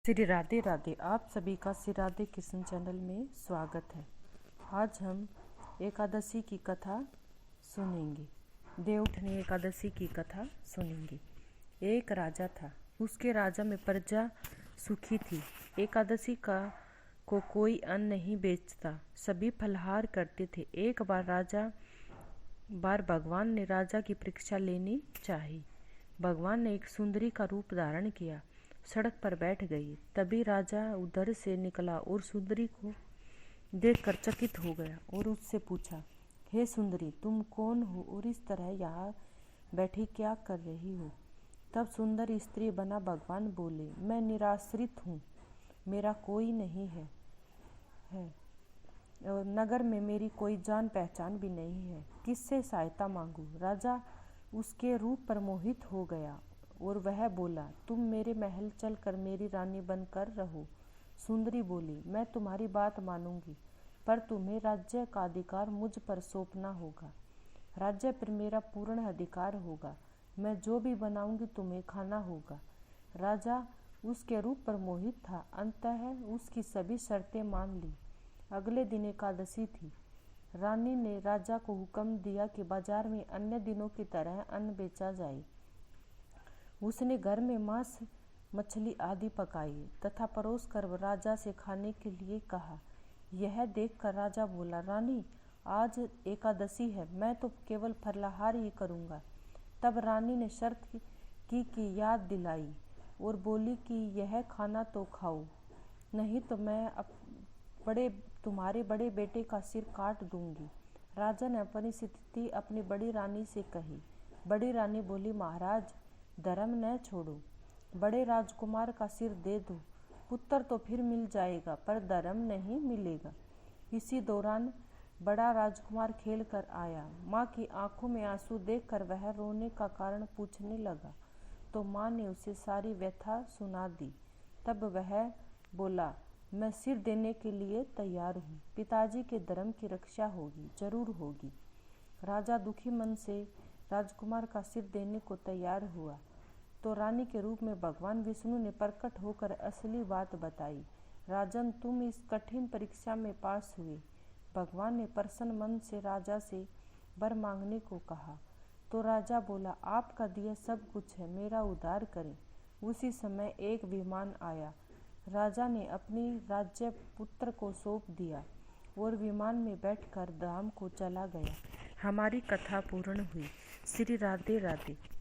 श्री राधे राधे। आप सभी का श्री राधे किशन चैनल में स्वागत है। आज हम एकादशी की कथा सुनेंगे। देवउठनी एकादशी की कथा सुनेंगे। एक राजा था, उसके राजा में प्रजा सुखी थी। एकादशी को कोई अन्न नहीं बेचता, सभी फलाहार करते थे। एक बार भगवान ने राजा की परीक्षा लेनी चाहिए। भगवान ने एक सुंदरी का रूप धारण किया, सड़क पर बैठ गई। तभी राजा उधर से निकला और सुंदरी को देखकर चकित हो गया और उससे पूछा, हे सुंदरी, तुम कौन हो और इस तरह यहाँ बैठी क्या कर रही हो? तब सुंदर स्त्री बना भगवान बोले, मैं निराश्रित हूँ, मेरा कोई नहीं है और नगर में मेरी कोई जान पहचान भी नहीं है, किससे सहायता मांगू? राजा उसके रूप पर मोहित हो गया और वह बोला, तुम मेरे महल चलकर मेरी रानी बनकर रहो। सुंदरी बोली, मैं तुम्हारी बात मानूंगी, पर तुम्हें राज्य का अधिकार मुझ पर सौंपना होगा। राज्य पर मेरा पूर्ण अधिकार होगा, मैं जो भी बनाऊंगी तुम्हें खाना होगा। राजा उसके रूप पर मोहित था, अंततः उसकी सभी शर्तें मान ली। अगले दिन एकादशी थी। रानी ने राजा को हुक्म दिया कि बाजार में अन्य दिनों की तरह अन्न बेचा जाए। उसने घर में मांस, मछली आदि पकाई तथा परोस कर राजा से खाने के लिए कहा। यह देखकर राजा बोला, रानी, आज एकादशी है, मैं तो केवल फलाहार ही करूँगा। तब रानी ने शर्त की याद दिलाई और बोली कि यह खाना तो खाओ, नहीं तो मैं तुम्हारे बड़े बेटे का सिर काट दूंगी। राजा ने अपनी स्थिति अपनी बड़ी रानी से कही। बड़ी रानी बोली, महाराज, धर्म न छोड़ो, बड़े राजकुमार का सिर दे दो, पुत्र तो फिर मिल जाएगा पर धर्म नहीं मिलेगा। इसी दौरान बड़ा राजकुमार खेल कर आया। माँ की आंखों में आंसू देखकर वह रोने का कारण पूछने लगा, तो माँ ने उसे सारी व्यथा सुना दी। तब वह बोला, मैं सिर देने के लिए तैयार हूँ, पिताजी के धर्म की रक्षा होगी, जरूर होगी। राजा दुखी मन से राजकुमार का सिर देने को तैयार हुआ तो रानी के रूप में भगवान विष्णु ने प्रकट होकर असली बात बताई। राजन, तुम इस कठिन परीक्षा में पास हुए। भगवान ने प्रसन्न मन से राजा से वर मांगने को कहा तो राजा बोला, आपका दिया सब कुछ है, मेरा उद्धार करें। उसी समय एक विमान आया। राजा ने अपनी राज्य पुत्र को सौंप दिया और विमान में बैठकर धाम को चला गया। हमारी कथा पूर्ण हुई। श्री राधे राधे।